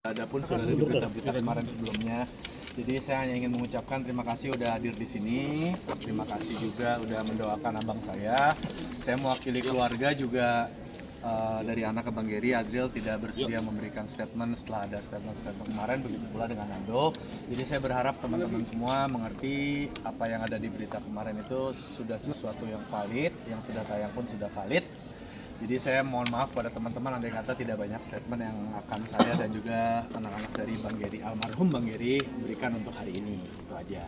Adapun sudah ada di berita-berita kemarin sebelumnya. Jadi saya hanya ingin mengucapkan terima kasih udah hadir di sini. Terima kasih juga udah mendoakan abang saya. Saya mewakili keluarga juga dari anak ke Bang Geri, Azril tidak bersedia memberikan statement setelah ada statement kemarin, begitu pula dengan Ando. Jadi saya berharap teman-teman semua mengerti apa yang ada di berita kemarin itu sudah sesuatu yang valid, yang sudah tayang pun sudah valid. Jadi saya mohon maaf pada teman-teman andai kata tidak banyak statement yang akan saya dan juga anak-anak dari Bang Geri, almarhum Bang Geri berikan untuk hari ini. Itu aja.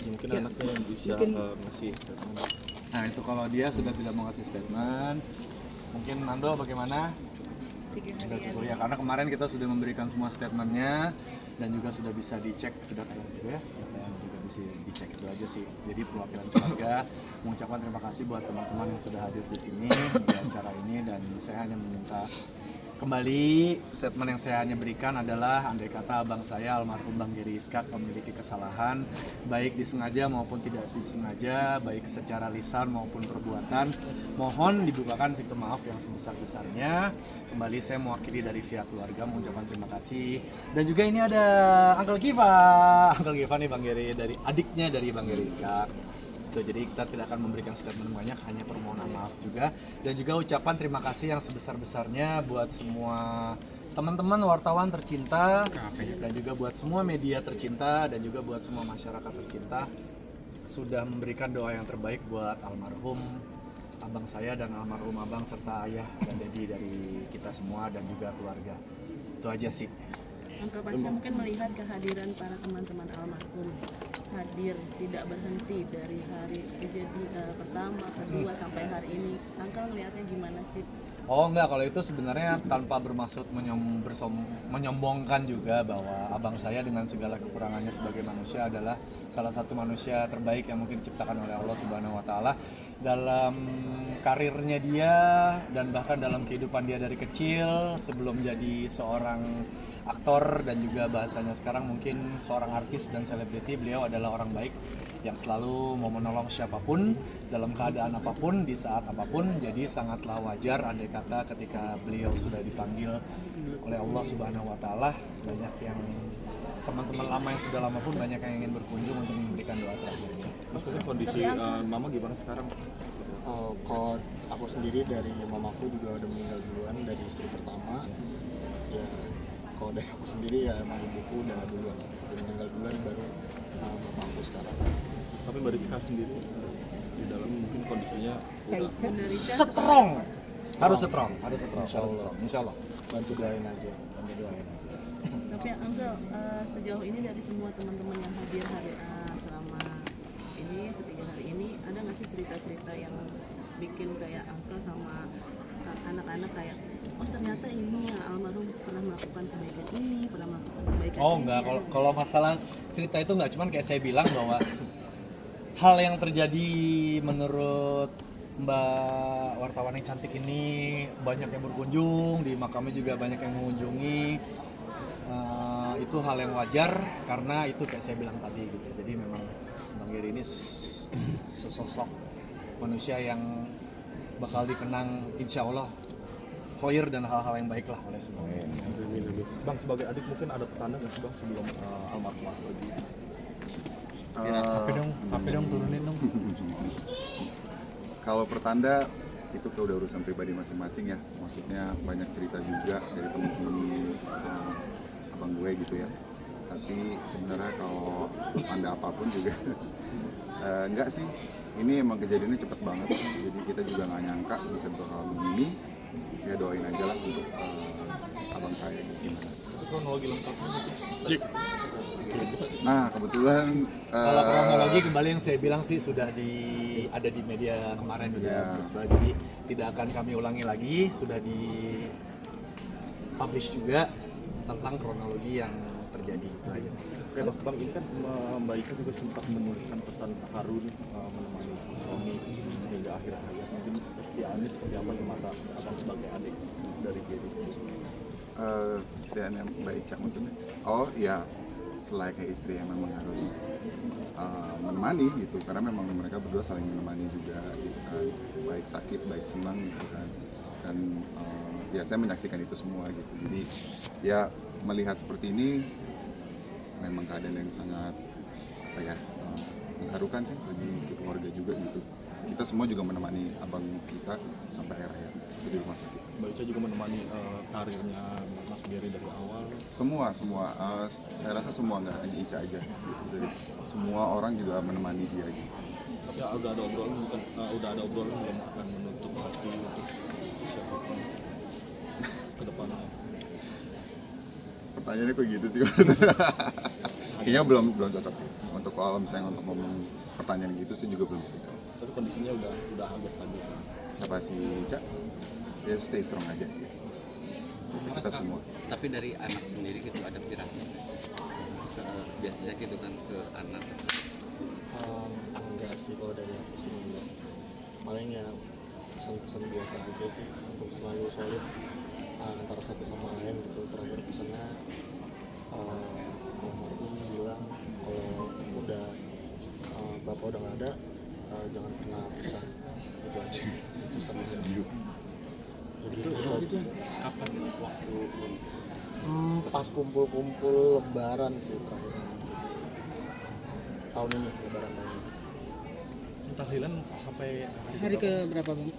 Mungkin anaknya yang bisa ngasih statement. Nah itu kalau dia sudah tidak mau ngasih statement, mungkin Nando bagaimana? Sudah cukup ya, karena kemarin kita sudah memberikan semua statementnya dan juga sudah bisa dicek, sudah tayang juga ya, sudah tayang juga bisa dicek, itu aja sih. Jadi perwakilan keluarga mengucapkan terima kasih buat teman-teman yang sudah hadir di sini di acara ini, dan saya hanya meminta kembali statement yang saya hanya berikan adalah andai kata abang saya almarhum Bang Geri Iskak memiliki kesalahan baik disengaja maupun tidak disengaja, baik secara lisan maupun perbuatan, mohon dibukakan pintu maaf yang sebesar-besarnya. Kembali saya mewakili dari pihak keluarga mengucapkan terima kasih. Dan juga ini ada Uncle Giva nih Bang Geri, dari adiknya dari Bang Geri Iskak. Jadi kita tidak akan memberikan statement banyak, hanya permohonan maaf juga, dan juga ucapan terima kasih yang sebesar-besarnya buat semua teman-teman wartawan tercinta, dan juga buat semua media tercinta, dan juga buat semua masyarakat tercinta sudah memberikan doa yang terbaik buat almarhum abang saya dan almarhum abang serta ayah dan dedi dari kita semua dan juga keluarga. Itu aja sih. Angka Pasha mungkin melihat kehadiran para teman-teman almarhum hadir tidak berhenti dari hari kejadian pertama, kedua sampai hari ini. Angka melihatnya gimana sih? Oh enggak, kalau itu sebenarnya tanpa bermaksud menyombongkan juga bahwa abang saya dengan segala kekurangannya sebagai manusia adalah salah satu manusia terbaik yang mungkin diciptakan oleh Allah Subhanahu wa taala. Dalam karirnya dia dan bahkan dalam kehidupan dia dari kecil sebelum jadi seorang aktor dan juga bahasanya sekarang mungkin seorang artis dan selebriti, beliau adalah orang baik yang selalu mau menolong siapapun dalam keadaan apapun di saat apapun. Jadi sangatlah wajar andai kata ketika beliau sudah dipanggil oleh Allah Subhanahu wa taala, banyak yang teman-teman lama yang sudah lama pun banyak yang ingin berkunjung untuk memberikan doa terakhirnya. Mas, kondisi mama gimana sekarang? Kalau aku sendiri dari mamaku juga udah meninggal duluan dari istri pertama. Ya kalau dari aku sendiri ya emang ibuku udah duluan, udah meninggal duluan, baru bapakku sekarang. Tapi Mbak Rizka sendiri di dalam mungkin kondisinya Strong. Harus strong. Insya Allah. Bantu doain aja. Tapi Angga, sejauh ini dari semua teman-teman yang hadir selama ini, setiga hari ini, ada nggak sih cerita-cerita yang bikin kayak Angga sama anak-anak kayak, oh ternyata ini ya almarhum pernah melakukan kebaikan ini, pernah melakukan kebaikan ini. Oh enggak, kalau masalah cerita itu enggak, cuman kayak saya bilang bahwa hal yang terjadi menurut Mbak wartawan yang cantik ini, banyak yang berkunjung, di makamnya juga banyak yang mengunjungi, itu hal yang wajar karena itu kayak saya bilang tadi gitu. Jadi memang Bang Geri ini sesosok manusia yang bakal dikenang insya Allah khair dan hal-hal yang baik lah oleh semua. Bang, sebagai adik mungkin ada petanda nggak sih Bang sebelum almarhum pergi? HP dong turunin dong. Kalau pertanda itu udah urusan pribadi masing-masing ya. Maksudnya banyak cerita juga dari temen-temen abang gue gitu ya. Tapi sebenarnya kalau tanda apapun juga enggak sih. Ini emang kejadiannya cepet banget. Jadi kita juga nggak nyangka bisa bakal begini. Ya doain aja lah untuk abang saya gimana. Kronologi lengkapnya mungkin. Nah kebetulan Kalau kronologi kembali yang saya bilang sih sudah ada di media kemarin sudah tersebar, jadi tidak akan kami ulangi lagi, sudah di publish juga tentang kronologi yang terjadi, itu aja. Oke Bang, ini kan Mbak Ika juga sempat menuliskan pesan Harun menemani si suami hingga akhir hayat. Mungkin kesetiaannya seperti apa di mata abang sebagai adik dari Geri? kesetiaan yang baik Cak maksudnya. Oh ya, selayaknya istri yang memang harus menemani gitu, karena memang mereka berdua saling menemani juga gitu kan, baik sakit baik senang gitu kan, dan ya saya menyaksikan itu semua gitu. Jadi ya melihat seperti ini memang keadaan yang sangat mengharukan sih bagi keluarga juga gitu. Kita semua juga menemani abang kita sampai akhir hayat di rumah sakit. Mbak Ica juga menemani karirnya Mas Gary dari awal. Semua saya rasa semua, nggak hanya Ica aja gitu. Jadi semua orang juga menemani dia gitu. Tapi udah ada obrolan belum akan menutup hati untuk siapapun ke depannya. Pertanyaannya kok gitu sih? Kayaknya belum cocok sih. Untuk kalau misalnya untuk ngomong pertanyaan gitu sih juga belum sih. Tapi kondisinya udah agak stabil sih. Siapa sih Ica? Ya stay strong aja. Kita semua. Tapi dari anak sendiri gitu ada firasat biasanya gitu kan ke anak. Enggak sih kalau dari aku sih enggak. Paling ya pesan-pesan biasa aja sih untuk selalu solid antara satu sama lain gitu. Terakhir pesannya almarhum bilang kalau udah bapak udah nggak ada jangan pernah pisah, itu aja pesan dia. Itu aja. Kapan waktu Pas kumpul-kumpul lebaran sih terakhir tahun ini, lebaran tahun ini. Tahlilan sampai Hari ke berapa Bang?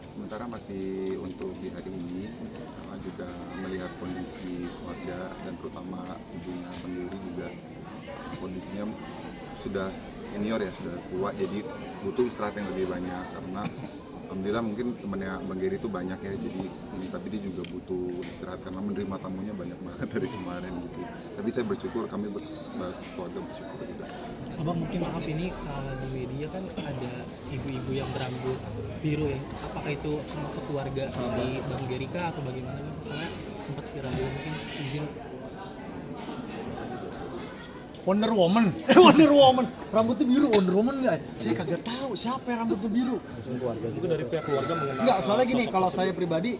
Sementara masih untuk di hari ini karena juga melihat kondisi keluarga dan terutama ibunya sendiri juga kondisinya sudah senior ya, sudah tua, jadi butuh istirahat yang lebih banyak karena alhamdulillah mungkin temannya Bang Gary itu banyak ya, jadi tapi dia juga butuh istirahat karena menerima tamunya banyak banget dari kemarin gitu. Tapi saya bersyukur, kami keluarga bersyukur juga. Abang mungkin maaf ini di media kan ada ibu-ibu yang berambut biru ya. Apakah itu termasuk keluarga dari Bang Gary kah atau bagaimana Bang? Soalnya sempat viral juga, mungkin izin. Wonder Woman, Wonder Woman, rambutnya biru, Wonder Woman nggak? Saya kagak tahu siapa yang rambutnya biru. itu dari pihak keluarga mengenal. Enggak, soalnya gini, kalau saya pribadi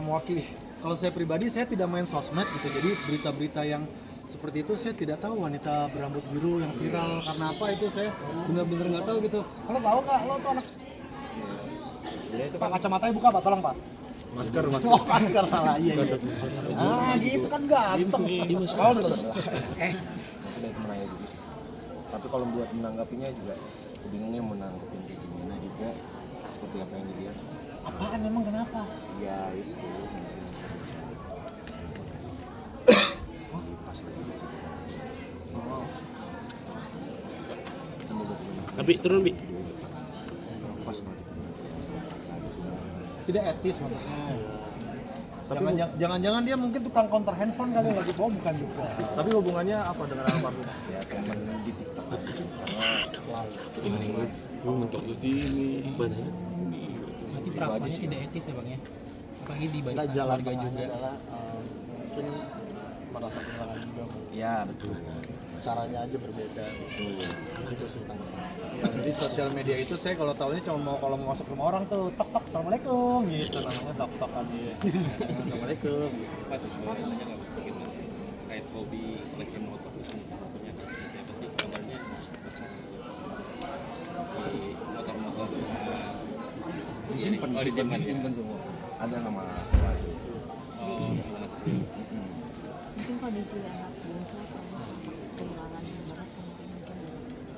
mewakili, kalau saya pribadi saya tidak main sosmed gitu, jadi berita-berita yang seperti itu saya tidak tahu wanita berambut biru yang viral karena apa, itu saya benar-benar nggak tahu gitu. Kalau tahu nggak, lo tuh anak. Pak, kacamatanya buka Pak, tolong Pak. Masker. Oh, masker salah, iya. Gitu kan ganteng. Tahu dulu. Dari temenannya juga sih. Tapi kalau buat menanggapinya juga bingungnya mau nanggepin kayak gimana juga seperti apa yang dilihat. Apaan memang, kenapa? Ya itu pas lagi sambil dokumen Tapi turun Bi. pas banget. Tidak etis maksudnya. Jangan-jangan dia mungkin tukang counter handphone kali lagi bawa, bukan juga. Tapi hubungannya apa dengan almarhum? Ya teman di TikTok karena Untuk ke sini. Mana? Berarti perlakuannya tidak etis ya Bang ya. Apalagi di Nah, barisan jalan keluarga tengahnya juga. adalah mungkin merasa kehilangan juga, ya betul. caranya aja berbeda gitu sih tanggapan. Ya, jadi sosial media itu saya kalau tahunya cuma mau kalau mau masuk rumah orang tuh tok tok assalamualaikum gitu, namanya tok tokan dia. Assalamualaikum. Pas mau nanya nggak mungkin Mas terkait hobi koleksi motor itu motornya kan seperti apa sih kabarnya di motor-motor disimpan semua. Ada nama Mungkin kondisi anak bungsu atau kehilangan berat mungkin.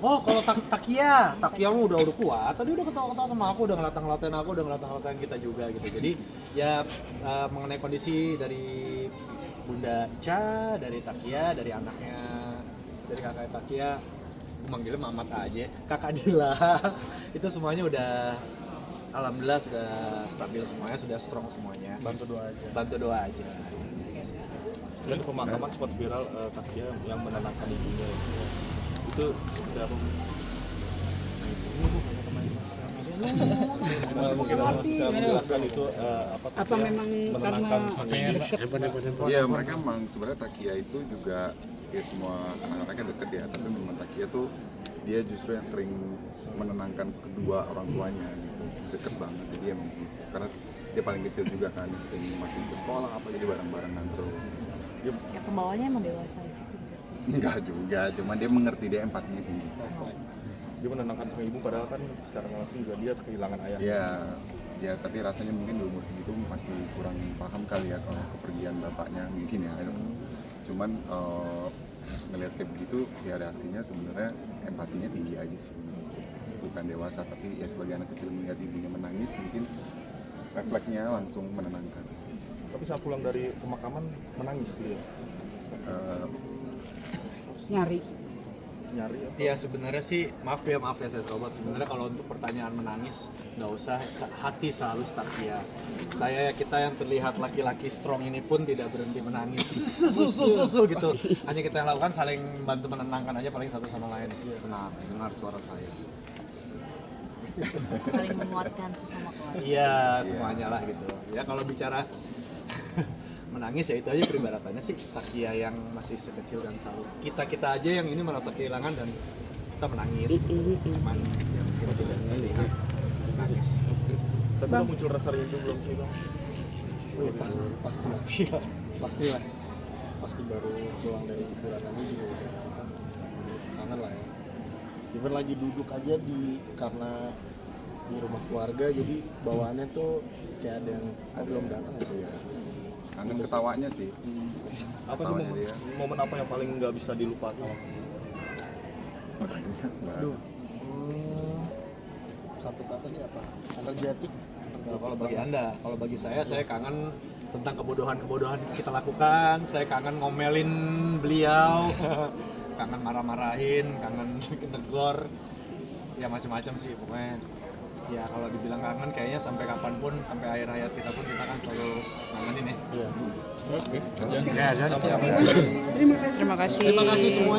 Oh, kalau Takia mah udah kuat. Tadi udah ketawa-ketawa sama aku, udah ngelatang-latain aku, udah ngelatang-latain kita juga gitu. Jadi ya mengenai kondisi dari Bunda Ica, dari Takia, dari anaknya, dari kakak Takia, aku manggilnya Mamat aja, kakak Dila, itu semuanya udah alhamdulillah sudah stabil semuanya, sudah strong semuanya. Bantu doa aja. Bantu doa aja. Dan pemakaman sempat viral Takia yang menenangkan ibunya itu seperti apa? Mungkin bisa menjelaskan itu Apa memang menenangkan sang ibu. Iya, mereka memang sebenarnya Takia itu juga ya semua anak-anaknya deket ya, tapi memang Takia tuh dia justru yang sering menenangkan kedua orang tuanya gitu, deket banget. Jadi emang gitu, karena dia paling kecil juga kan, sering masih ke sekolah apa, jadi bareng-barengan terus. Ya pembawanya emang dewasa gitu. Enggak juga, cuman dia mengerti, dia empatinya tinggi. Dia menenangkan sang ibu padahal kan secara langsung juga dia kehilangan ayah. Ya tapi rasanya mungkin di umur segitu masih kurang paham kali ya kalau kepergian bapaknya mungkin ya. cuman ngelihat kayak begitu ya reaksinya sebenarnya empatinya tinggi aja sih, bukan dewasa tapi ya sebagai anak kecil melihat ibunya menangis mungkin refleksnya langsung menenangkan. Tapi saat pulang dari pemakaman menangis dia. Nyari. Nyari ya. Iya sebenarnya sih maaf ya saya Robot, sebenarnya kalau untuk pertanyaan menangis nggak usah, hati selalu Stakia. Kita yang terlihat laki-laki strong ini pun tidak berhenti menangis susu gitu. Hanya kita yang lakukan saling bantu menenangkan aja paling satu sama lain. Tenang, dengar suara saya. Saling menguatkan sesama keluarga. Iya semuanya lah gitu. Ya kalau bicara menangis ya itu aja peribaratannya sih Takia yang masih sekecil dan selalu kita aja yang ini merasa kehilangan dan kita menangis cuman yang kita tidak melihat menangis. Tapi udah muncul rasa rindu belum sih Bang? Wih, pasti lah. Pasti baru pulang dari kuburan lagi juga udah kangen lah ya. Even lagi duduk aja karena di rumah keluarga jadi bawaannya tuh kayak ada yang belum datang gitu ya. Kangen ketawanya sih. Apa sih momen apa yang paling nggak bisa dilupakan? Aduh, satu kata nih apa? Energetik. Nah, kalau bagi Anda, kalau bagi saya kangen tentang kebodohan-kebodohan kita lakukan. Saya kangen ngomelin beliau, kangen marah-marahin, kangen negor, ya macam-macam sih pokoknya. Ya kalau dibilang kangen kayaknya sampai kapanpun, sampai akhir hayat kita pun kita kan selalu kangenin ya. Iya. Oke. Ya, Terima kasih. Terima kasih semuanya.